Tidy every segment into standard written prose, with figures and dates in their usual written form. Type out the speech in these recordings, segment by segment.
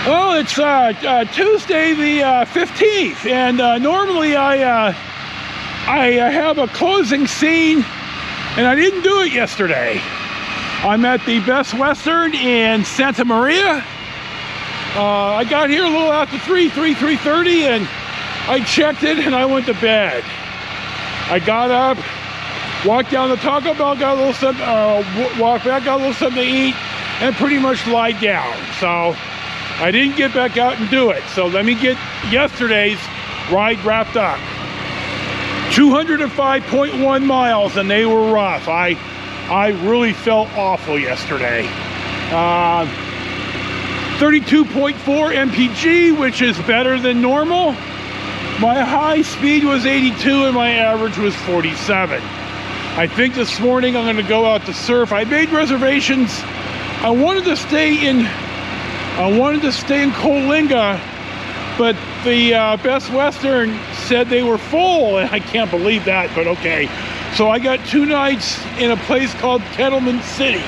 Well, it's Tuesday the 15th, and normally I have a closing scene, and I didn't do it yesterday. I'm at the Best Western in Santa Maria. I got here a little after 3:30, and I checked it, and I went to bed. I got up, walked down to Taco Bell, got a little something, walked back, got a little something to eat, and pretty much lied down. So I didn't get back out and do it. So let me get yesterday's ride wrapped up. 205.1 miles, and they were rough. I really felt awful yesterday. 32.4 mpg, which is better than normal. My high speed was 82 and my average was 47. I think this morning I'm going to go out to surf. I made reservations. I wanted to stay in Coalinga, but the Best Western said they were full, and I can't believe that, but okay. So I got 2 nights in a place called Kettleman City.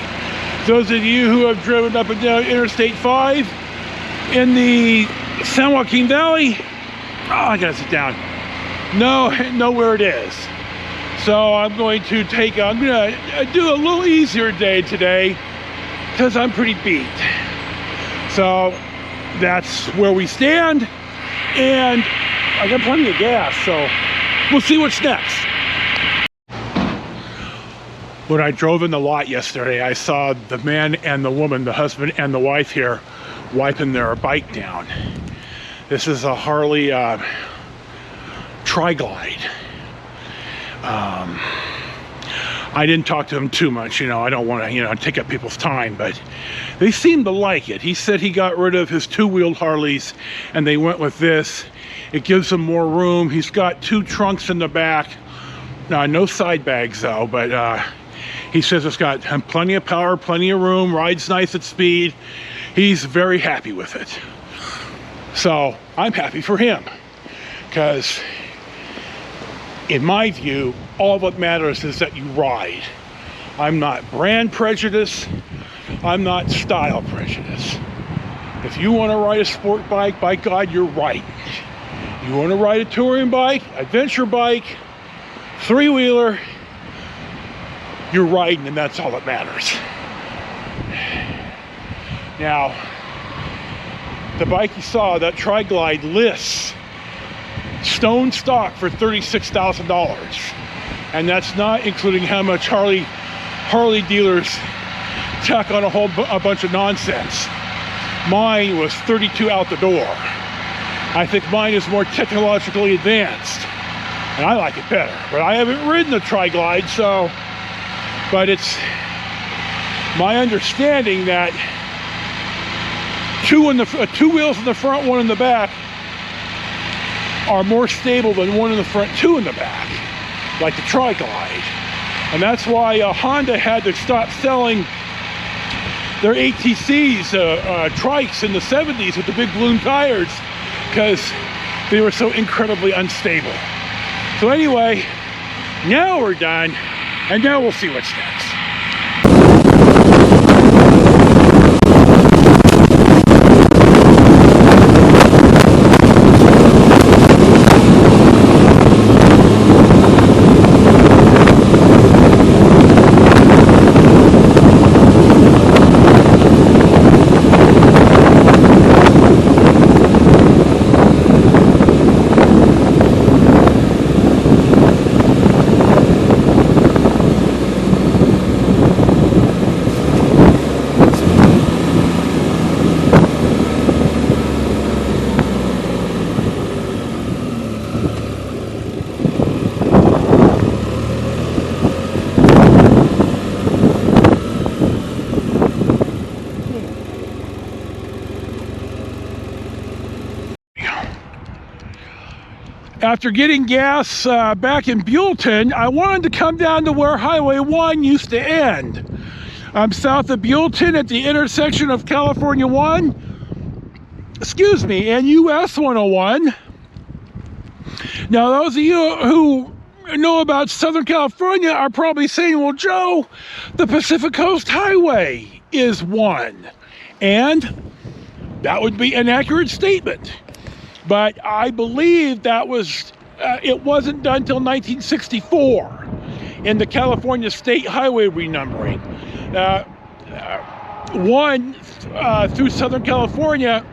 Those of you who have driven up and down Interstate 5 in the San Joaquin Valley, oh, I gotta sit down. Know where it is. So I'm going to do a little easier day today because I'm pretty beat. So that's where we stand, and I got plenty of gas, so we'll see what's next. When I drove in the lot yesterday, I saw the man and the woman, the husband and the wife here, wiping their bike down. This is a Harley Tri-Glide. I didn't talk to him too much, I don't want to, take up people's time, but they seem to like it. He said he got rid of his 2-wheeled Harleys and they went with this. It gives him more room. He's got 2 trunks in the back. No side bags though, but he says it's got plenty of power, plenty of room, rides nice at speed. He's very happy with it. So I'm happy for him, because in my view, all that matters is that you ride. I'm not brand prejudice. I'm not style prejudice. If you want to ride a sport bike, by God, you're right. You want to ride a touring bike, adventure bike, 3-wheeler, you're riding, and that's all that matters. Now, the bike you saw, that Tri-Glide, lists stone stock for $36,000, and that's not including how much Harley dealers tack on a bunch of nonsense. Mine was 32 out the door. I think mine is more technologically advanced, and I like it better. But I haven't ridden a Tri-Glide, but it's my understanding that 2 wheels in the front, 1 in the back, are more stable than 1 in the front, 2 in the back, like the Tri-Glide. And that's why Honda had to stop selling their ATCs, trikes in the 70s with the big balloon tires, because they were so incredibly unstable. So anyway, now we're done, and now we'll see what's next. After getting gas back in Buellton, I wanted to come down to where Highway 1 used to end. I'm south of Buellton at the intersection of California 1, and US 101. Now, those of you who know about Southern California are probably saying, well, Joe, the Pacific Coast Highway is 1. And that would be an accurate statement. But I believe that was, it wasn't done until 1964 in the California State Highway renumbering. One through Southern California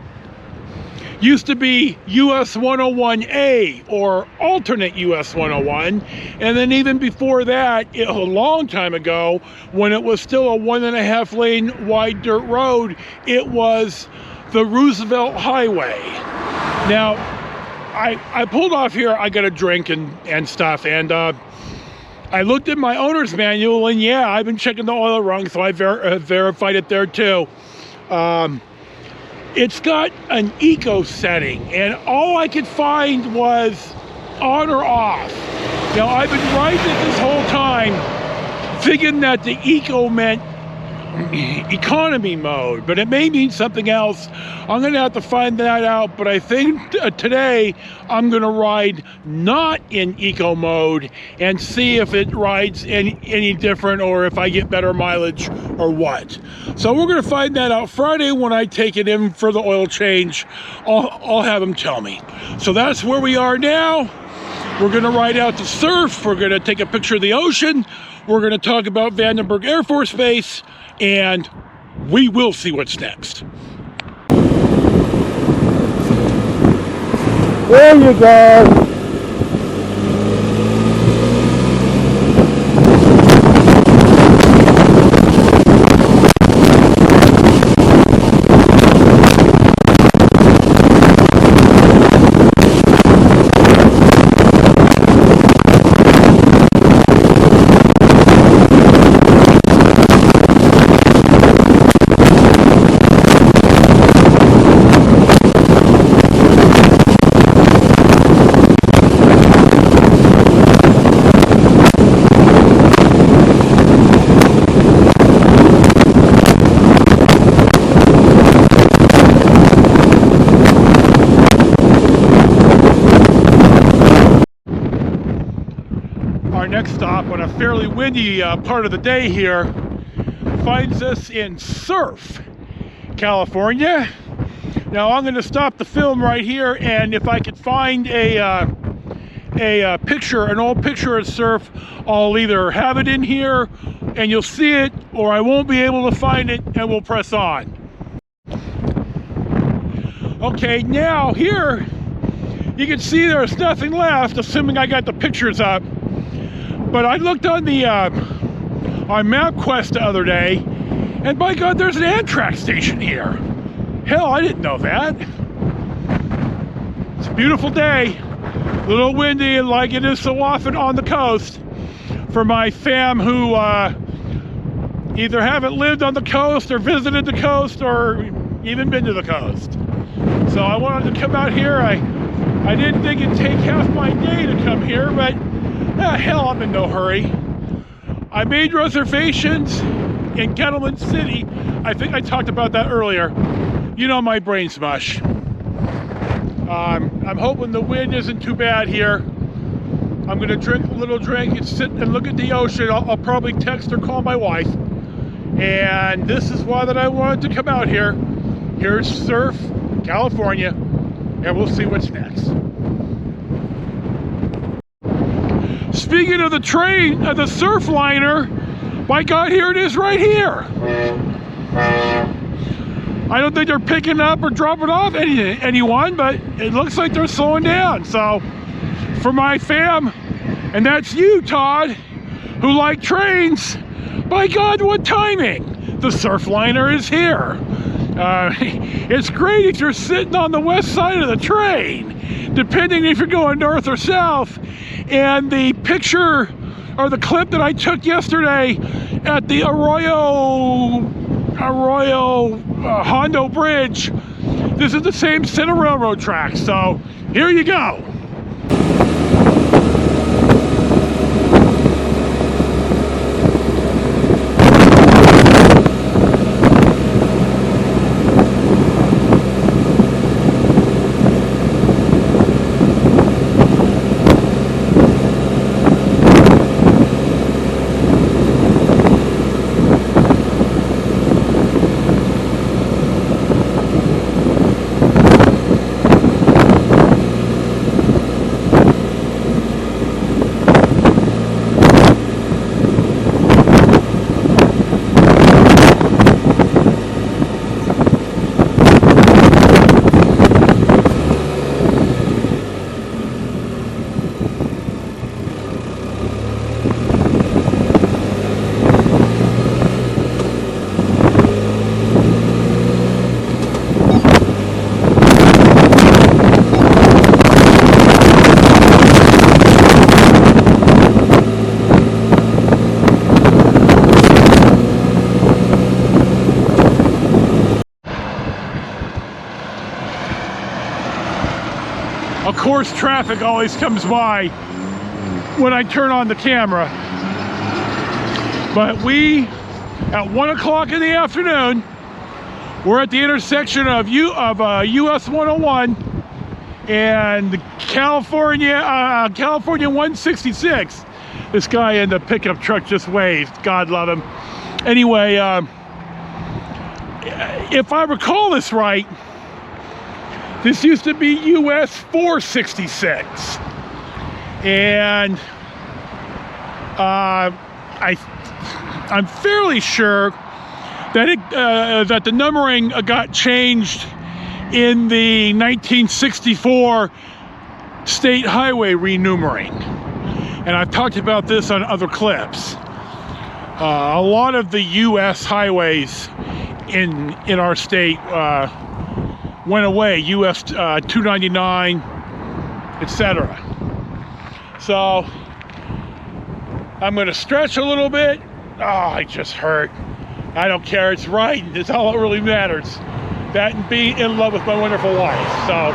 used to be US 101A or alternate US 101, and then even before that, a long time ago, when it was still a 1.5 lane wide dirt road, it was the Roosevelt Highway. Now, I pulled off here, I got a drink and stuff, and I looked at my owner's manual, and yeah, I've been checking the oil rung, so I verified it there too. It's got an eco setting, and all I could find was on or off. Now, I've been riding it this whole time thinking that the eco meant economy mode, but it may mean something else. I'm gonna have to find that out, but I think today I'm gonna ride not in eco mode and see if it rides any different, or if I get better mileage or what. So we're gonna find that out Friday when I take it in for the oil change. I'll have them tell me. So that's where we are now. We're gonna ride out to surf. We're gonna take a picture of the ocean. We're gonna talk about Vandenberg Air Force Base, and we will see what's next. There you go. Next stop on a fairly windy part of the day here finds us in Surf, California. Now I'm going to stop the film right here, and if I could find a picture, an old picture of Surf, I'll either have it in here and you'll see it, or I won't be able to find it and we'll press on. Okay, now here you can see there's nothing left, assuming I got the pictures up. But I looked on the on MapQuest the other day, and by God, there's an Amtrak station here. Hell, I didn't know that. It's a beautiful day, a little windy, like it is so often on the coast. For my fam who either haven't lived on the coast or visited the coast or even been to the coast. So I wanted to come out here. I didn't think it'd take half my day to come here, but hell, I'm in no hurry. I made reservations in Kettleman City. I think I talked about that earlier. You know, my brain's mush. I'm hoping the wind isn't too bad here. I'm gonna drink a little drink and sit and look at the ocean. I'll probably text or call my wife. And this is why that I wanted to come out here. Here's Surf, California, and we'll see what's next. Speaking of the train, the surf liner, my God, here it is right here. I don't think they're picking up or dropping off anyone, but it looks like they're slowing down. So for my fam, and that's you, Todd, who like trains, by God, what timing? The surf liner is here. It's great if you're sitting on the west side of the train, depending if you're going north or south. And the picture or the clip that I took yesterday at the Arroyo Hondo Bridge, this is the same set of railroad tracks. So here you go. course, traffic always comes by when I turn on the camera. But we, at 1 o'clock in the afternoon, we're at the intersection of US 101 and California 166. This guy in the pickup truck just waved. God love him. Anyway, if I recall this right, this used to be US 466, and I'm fairly sure that that the numbering got changed in the 1964 state highway renumbering, and I've talked about this on other clips. A lot of the U.S. highways in our state went away, US 299, etc. So I'm going to stretch a little bit. Oh, I just hurt. I don't care. It's right. It's all that really matters. That and being in love with my wonderful wife. So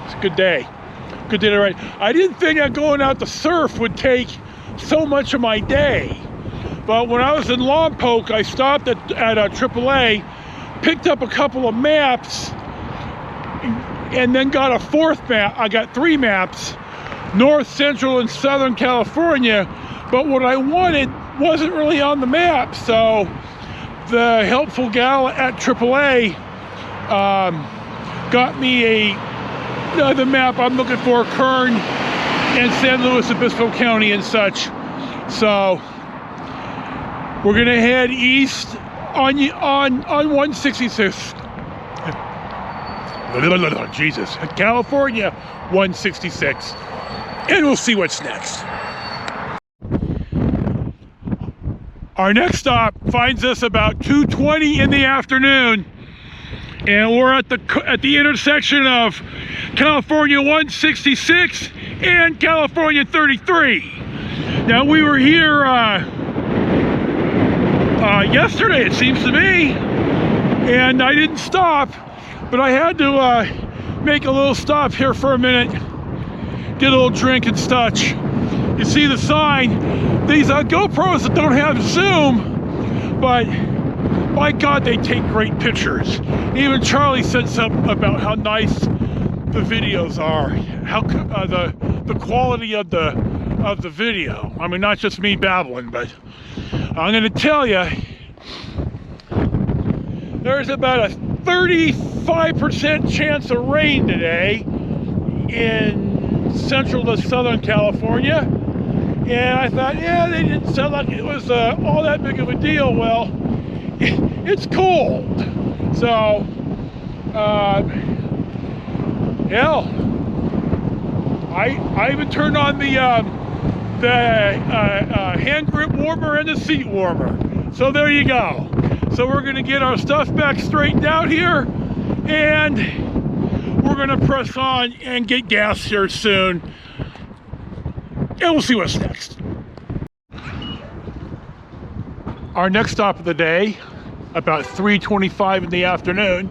it's a good day. Good day to ride. I didn't think that going out to surf would take so much of my day. But when I was in Lompoc, I stopped at AAA, picked up a couple of maps, and then got a fourth map. I got 3 maps, North, Central, and Southern California. But what I wanted wasn't really on the map. So the helpful gal at AAA got me the map I'm looking for, Kern and San Luis Obispo County and such. So we're gonna head east on 166. Jesus, California 166, and we'll see what's next. Our next stop finds us about 2:20 in the afternoon, and we're at the intersection of California 166 and California 33. Now, we were here yesterday, it seems to me, and I didn't stop, but I had to make a little stop here for a minute, get a little drink and such. You see the sign. These GoPros that don't have zoom, but my God, they take great pictures. Even Charlie said something about how nice the videos are, how the quality of the video. I mean, not just me babbling, but I'm going to tell you, there's about a 35% chance of rain today in Central to Southern California. And I thought, yeah, they didn't sound like it was all that big of a deal. Well, it's cold. So, hell, I even turned on the hand grip warmer and the seat warmer. So there you go. So we're going to get our stuff back straightened out here, and we're going to press on and get gas here soon. And we'll see what's next. Our next stop of the day, about 3:25 in the afternoon,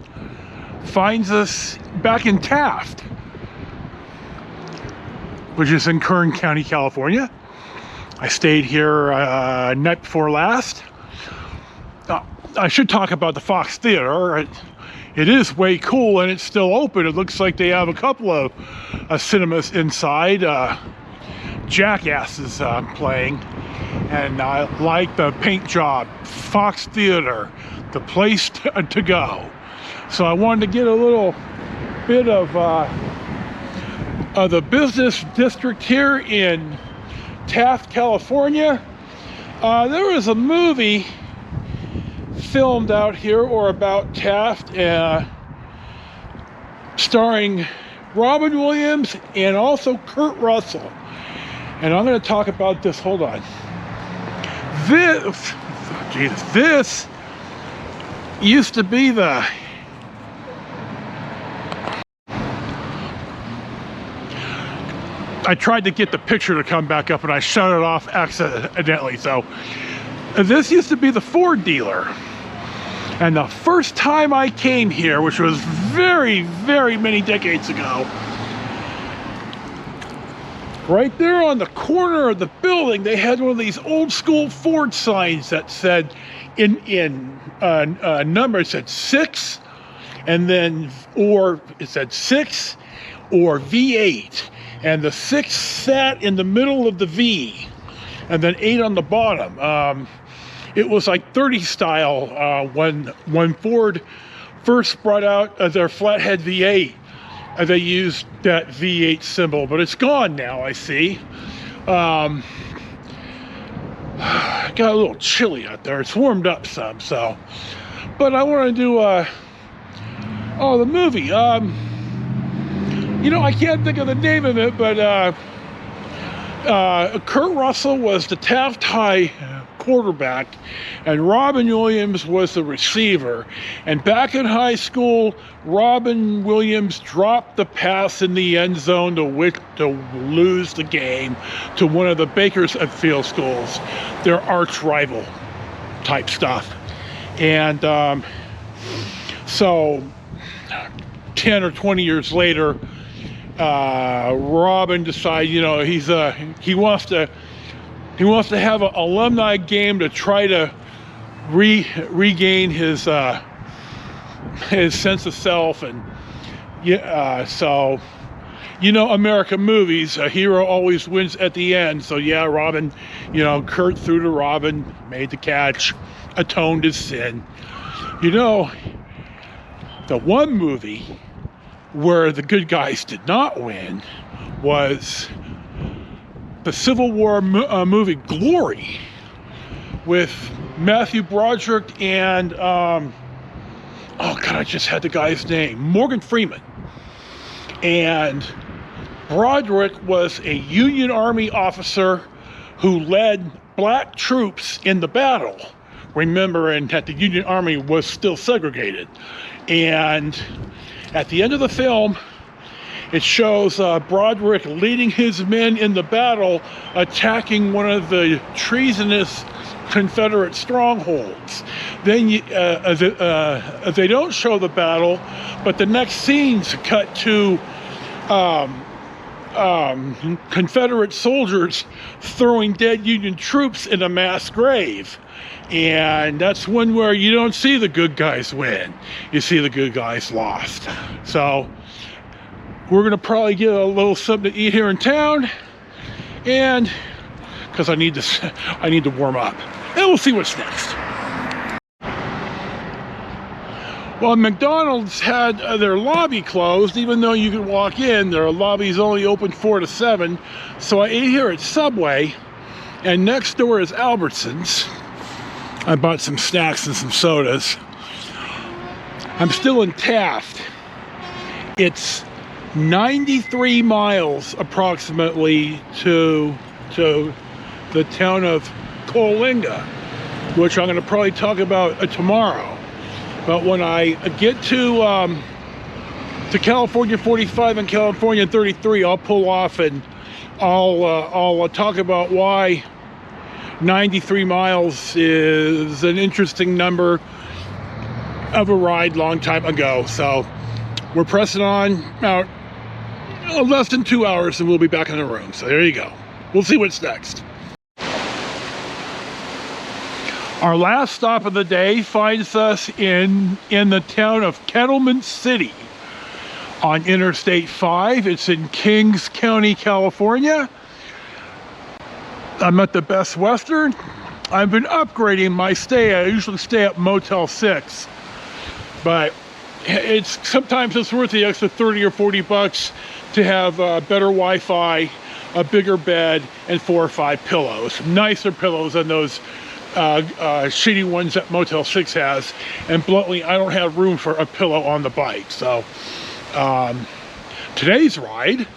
finds us back in Taft, which is in Kern County, California. I stayed here night before last. I should talk about the Fox Theater. It is way cool, and it's still open. It looks like they have a couple of cinemas inside. Jackass is playing, and I like the paint job. Fox Theater, the place to go. So I wanted to get a little bit of the business district here in Taft, California. There was a movie filmed out here or about Taft, starring Robin Williams and also Kurt Russell. And I'm going to talk about this. Hold on. This used to be the I tried to get the picture to come back up and I shut it off accidentally. So this used to be the Ford dealer. And the first time I came here, which was very, very many decades ago, right there on the corner of the building, they had one of these old school Ford signs that said, in numbers, said 6, and then, or it said 6 or V8. And the 6 sat in the middle of the V, and then 8 on the bottom. It was like 30 style when Ford first brought out their flathead V8. They used that V8 symbol, but it's gone now, I see. Got a little chilly out there. It's warmed up some, so. But I want to do the movie. You know, I can't think of the name of it, but Kurt Russell was the Taft High quarterback, and Robin Williams was the receiver. And back in high school, Robin Williams dropped the pass in the end zone to lose the game to one of the Bakersfield schools, their arch rival type stuff. And so 10 or 20 years later, Robin decided, you know, he wants to have an alumni game to try to regain his sense of self. And so, you know, American movies, a hero always wins at the end. So yeah, Robin, you know, Kurt threw to Robin, made the catch, atoned his sin. You know, the one movie where the good guys did not win was the Civil War movie Glory, with Matthew Broderick and oh god, I just had the guy's name, Morgan Freeman. And Broderick was a Union Army officer who led black troops in the battle, remembering that the Union Army was still segregated. And at the end of the film, it shows Broderick leading his men in the battle, attacking one of the treasonous Confederate strongholds. Then they don't show the battle, but the next scenes cut to Confederate soldiers throwing dead Union troops in a mass grave. And that's one where you don't see the good guys win. You see the good guys lost. So we're going to probably get a little something to eat here in town, and because I need to warm up, and we'll see what's next. Well, McDonald's had their lobby closed, even though you could walk in. Their lobby's only open 4 to 7, so I ate here at Subway, and next door is Albertsons. I bought some snacks and some sodas. I'm still in Taft. It's 93 miles approximately to the town of Coalinga, which I'm going to probably talk about tomorrow. But when I get to California 45 and California 33, I'll pull off and I'll talk about why 93 miles is an interesting number of a ride long time ago. So we're pressing on out less than 2 hours and we'll be back in the room. So there you go. We'll see what's next. Our last stop of the day finds us in the town of Kettleman City on Interstate 5. It's in Kings County, California. I'm at the Best Western. I've been upgrading my stay. I usually stay at Motel 6, but sometimes it's worth the extra 30 or 40 bucks to have better Wi-Fi, a bigger bed, and 4 or 5 pillows. Nicer pillows than those shitty ones that Motel 6 has. And bluntly, I don't have room for a pillow on the bike. So today's ride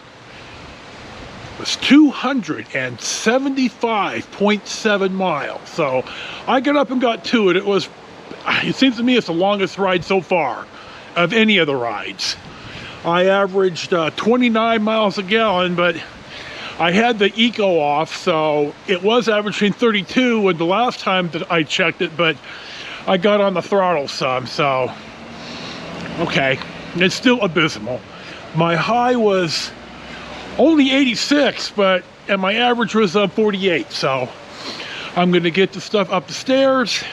was 275.7 miles. So I got up and got to it. It seems to me it's the longest ride so far of any of the rides. I averaged 29 miles a gallon, but I had the eco off, so it was averaging 32 when the last time that I checked it, but I got on the throttle some, so okay, it's still abysmal. My high was only 86, and my average was 48, so I'm gonna get the stuff up the stairs.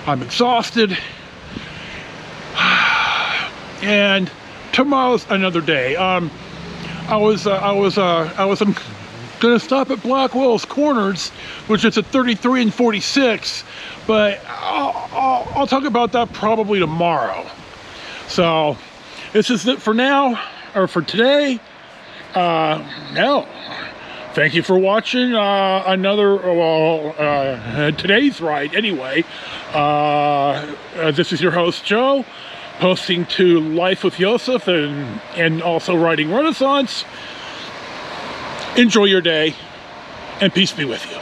I'm exhausted, and tomorrow's another day. I was gonna stop at Blackwell's Corners, which is at 33 and 46, but I'll talk about that probably tomorrow. So this is it for now, or for today. Now, thank you for watching today's ride anyway. This is your host Joe, posting to Life with Yosef and also Riding Renaissance. Enjoy your day, and peace be with you.